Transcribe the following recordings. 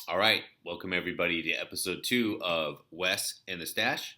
All right, welcome everybody to episode 2 of Wes and the Stache.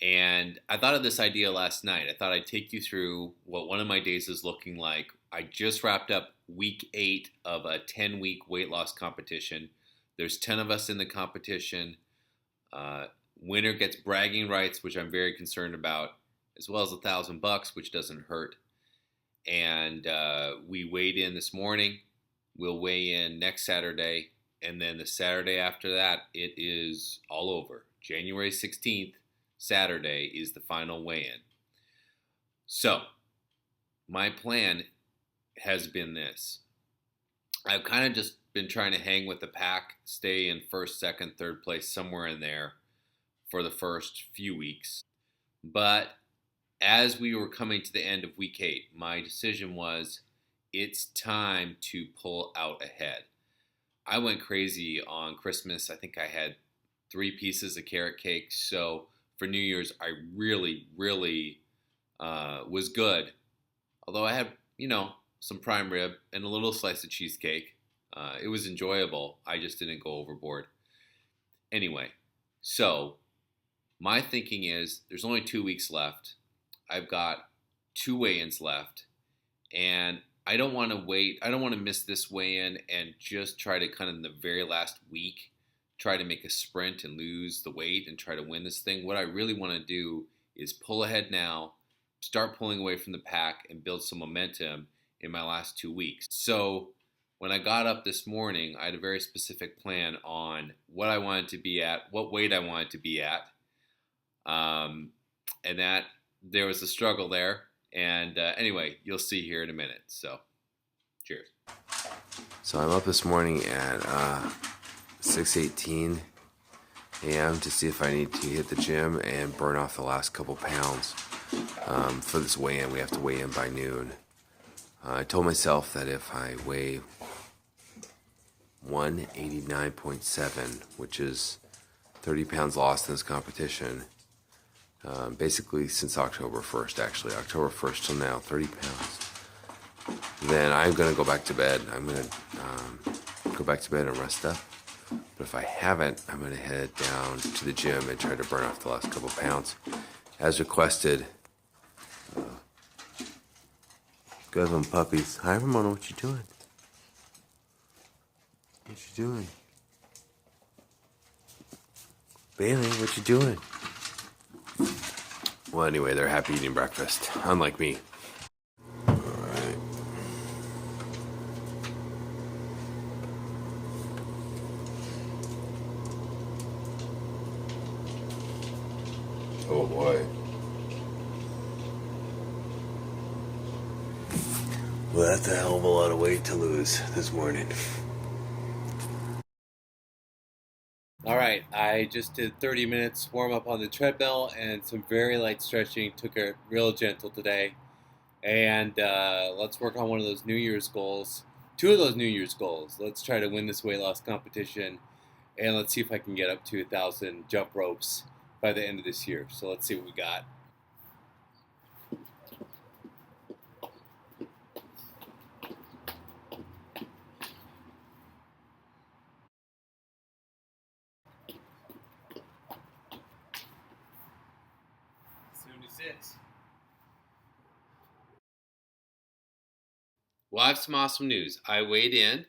And I thought of this idea last night. I thought I'd take you through what one of my days is looking like. I just wrapped up week 8 of a 10-week weight loss competition. There's 10 of us in the competition. Uh, Winner gets bragging rights, which I'm very concerned about, as well as $1,000, which doesn't hurt. And we weighed in this morning. We'll weigh in next Saturday. And then the Saturday after that, it is all over. January 16th, Saturday, is the final weigh-in. So, my plan has been this. I've kind of just been trying to hang with the pack, stay in first, second, third place, somewhere in there for the first few weeks. But as we were coming to the end of week 8, my decision was it's time to pull out ahead. I went crazy on Christmas. I think I had 3 pieces of carrot cake. So for New Year's, I really was good. Although I had, some prime rib and a little slice of cheesecake. It was enjoyable. I just didn't go overboard. Anyway, so my thinking is there's only 2 weeks left. I've got 2 weigh-ins left. And I don't want to wait. I don't want to miss this weigh-in and just try to kind of in the very last week try to make a sprint and lose the weight and try to win this thing. What I really want to do is pull ahead now, start pulling away from the pack, and build some momentum in my last 2 weeks. So when I got up this morning, I had a very specific plan on what I wanted to be at, what weight I wanted to be at, and that there was a struggle there. And anyway, you'll see here in a minute. So, cheers. So I'm up this morning at 6:18 a.m. to see if I need to hit the gym and burn off the last couple pounds. For this weigh-in, we have to weigh in by noon. I told myself that if I weigh 189.7, which is 30 pounds lost in this competition, basically since October 1st, actually. October 1st till now, 30 pounds. Then I'm going to go back to bed. I'm going to go back to bed and rest up. But if I haven't, I'm going to head down to the gym and try to burn off the last couple pounds. As requested, guys on puppies. Hi, Ramona, what you doing? What you doing? Bailey, what you doing? Well, anyway, they're happy eating breakfast, unlike me. All right. Oh boy. Well, that's a hell of a lot of weight to lose this morning. All right, I just did 30 minutes warm up on the treadmill and some very light stretching. Took it real gentle today. And let's work on one of those New Year's goals. 2 of those New Year's goals. Let's try to win this weight loss competition. And let's see if I can get up to 1,000 jump ropes by the end of this year. So let's see what we got. Well, I have some awesome news. I weighed in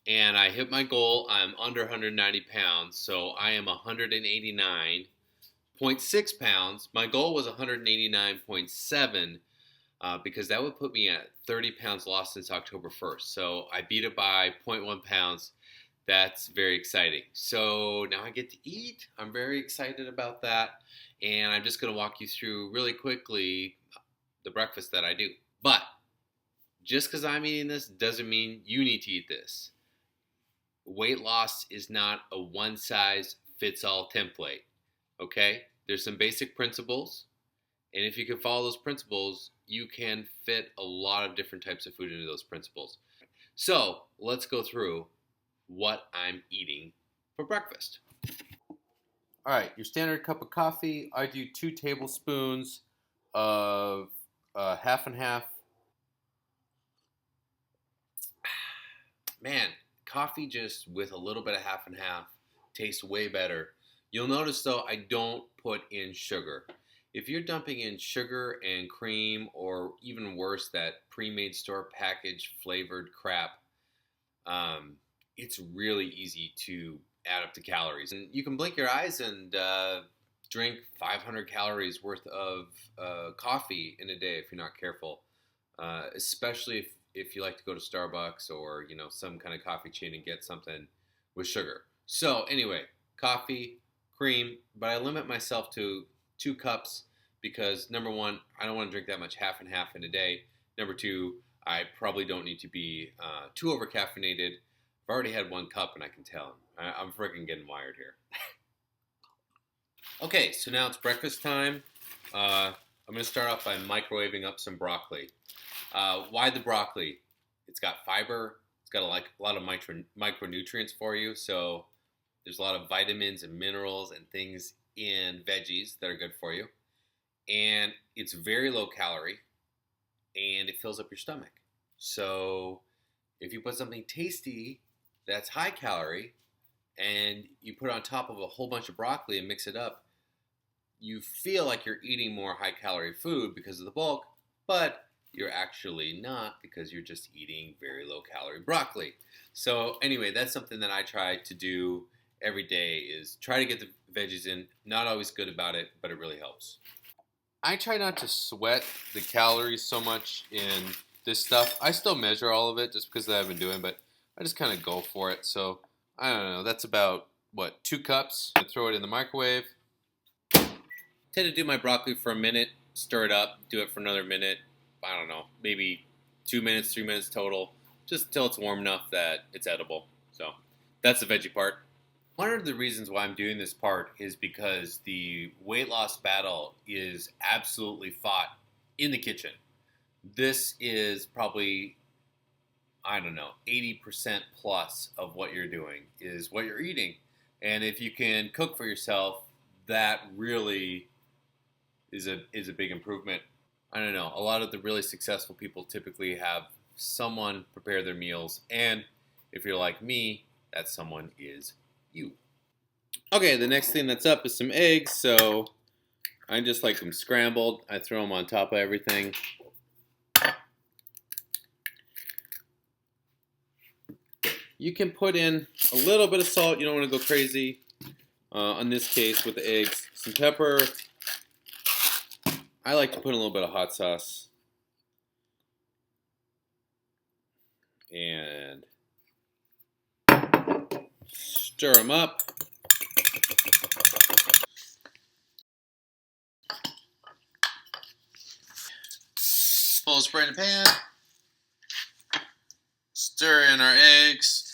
and I hit my goal. I'm under 190 pounds, so I am 189.6 pounds. My goal was 189.7 because that would put me at 30 pounds lost since October 1st. So I beat it by 0.1 pounds. That's very exciting. So now I get to eat. I'm very excited about that. And I'm just going to walk you through really quickly the breakfast that I do. But just because I'm eating this doesn't mean you need to eat this. Weight loss is not a one-size-fits-all template, okay? There's some basic principles, and if you can follow those principles, you can fit a lot of different types of food into those principles. So let's go through what I'm eating for breakfast. All right, your standard cup of coffee. I do 2 tablespoons of half and half. Man, coffee just with a little bit of half and half tastes way better. You'll notice though, I don't put in sugar. If you're dumping in sugar and cream, or even worse, that pre-made store packaged flavored crap, it's really easy to add up the calories. And you can blink your eyes and drink 500 calories worth of coffee in a day if you're not careful. Especially if you like to go to Starbucks or some kind of coffee chain and get something with sugar. So anyway, coffee, cream, but I limit myself to 2 cups because number one, I don't want to drink that much half and half in a day. Number two, I probably don't need to be too over caffeinated. I've already had 1 cup and I can tell. I'm freaking getting wired here. Okay, so now it's breakfast time. I'm going to start off by microwaving up some broccoli. Why the broccoli? It's got fiber. It's got a lot of micronutrients for you. So there's a lot of vitamins and minerals and things in veggies that are good for you. And it's very low calorie and it fills up your stomach. So if you put something tasty that's high calorie and you put it on top of a whole bunch of broccoli and mix it up, you feel like you're eating more high calorie food because of the bulk, but you're actually not because you're just eating very low calorie broccoli. So anyway, that's something that I try to do every day, is try to get the veggies in. Not always good about it, but it really helps. I try not to sweat the calories so much in this stuff. I still measure all of it just because I've been doing, but I just kind of go for it. So I don't know, that's about, 2 cups. I throw it in the microwave. I tend to do my broccoli for a minute, stir it up, do it for another minute. I don't know, maybe 2 minutes, 3 minutes total, just until it's warm enough that it's edible. So that's the veggie part. One of the reasons why I'm doing this part is because the weight loss battle is absolutely fought in the kitchen. This is probably, 80% plus of what you're doing is what you're eating. And if you can cook for yourself, that really is a big improvement. I don't know, a lot of the really successful people typically have someone prepare their meals, and if you're like me, that someone is you. Okay, the next thing that's up is some eggs, so I just like them scrambled. I throw them on top of everything. You can put in a little bit of salt. You don't want to go crazy. In this case, with the eggs, some pepper. I like to put in a little bit of hot sauce. And stir them up. Pull the spray in the pan. Stir in our eggs.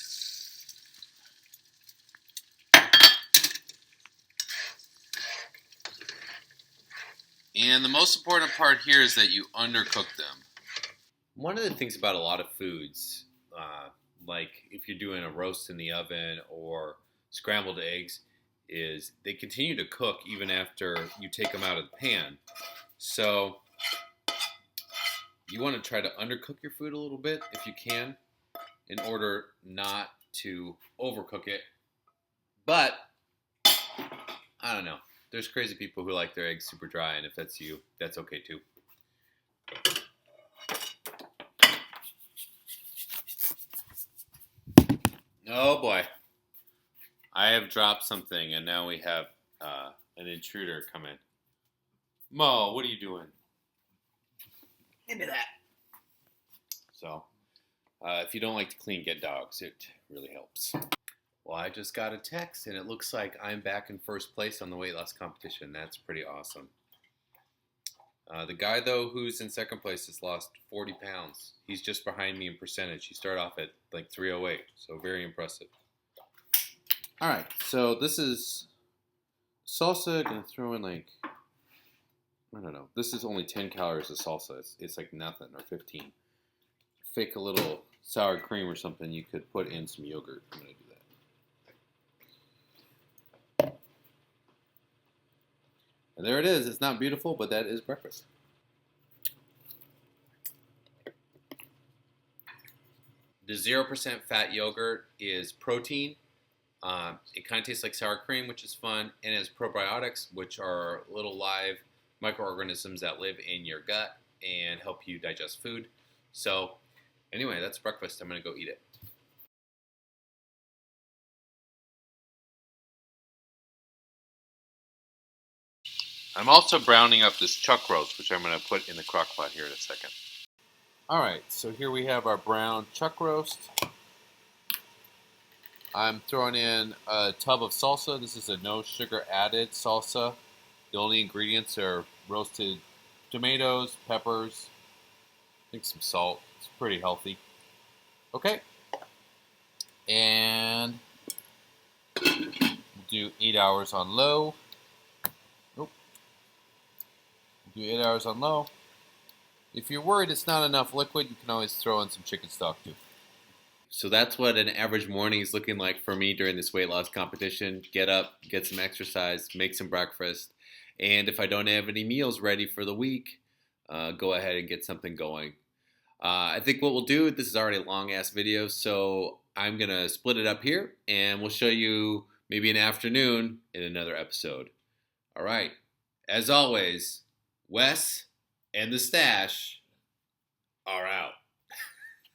And the most important part here is that you undercook them. One of the things about a lot of foods, like if you're doing a roast in the oven or scrambled eggs, is they continue to cook even after you take them out of the pan. So you want to try to undercook your food a little bit if you can, in order not to overcook it. But I don't know. There's crazy people who like their eggs super dry, and if that's you, that's okay too. Oh boy. I have dropped something, and now we have an intruder come in. Mo, what are you doing? Give me that. So, if you don't like to clean, get dogs. It really helps. Well, I just got a text, and it looks like I'm back in first place on the weight loss competition. That's pretty awesome. The guy, though, who's in second place has lost 40 pounds. He's just behind me in percentage. He started off at like 308, so very impressive. All right, so this is salsa. Gonna throw in like, I don't know. This is only 10 calories of salsa. It's like nothing, or 15. Fake a little sour cream or something. You could put in some yogurt. I'm gonna do that. And there it is. It's not beautiful, but that is breakfast. 0% fat yogurt is protein. It kind of tastes like sour cream, which is fun, and it has probiotics, which are little live microorganisms that live in your gut and help you digest food. So anyway, that's breakfast. I'm going to go eat it. I'm also browning up this chuck roast, which I'm going to put in the crock pot here in a second. All right, so here we have our brown chuck roast. I'm throwing in a tub of salsa. This is a no sugar added salsa. The only ingredients are roasted tomatoes, peppers, I think some salt. It's pretty healthy. Okay. And we'll do 8 hours on low. Nope. We'll do 8 hours on low. If you're worried it's not enough liquid, you can always throw in some chicken stock too. So that's what an average morning is looking like for me during this weight loss competition. Get up, get some exercise, make some breakfast, and if I don't have any meals ready for the week, go ahead and get something going. I think what we'll do, this is already a long-ass video, so I'm going to split it up here, and we'll show you maybe an afternoon in another episode. All right. As always, Wes and the Stache are out.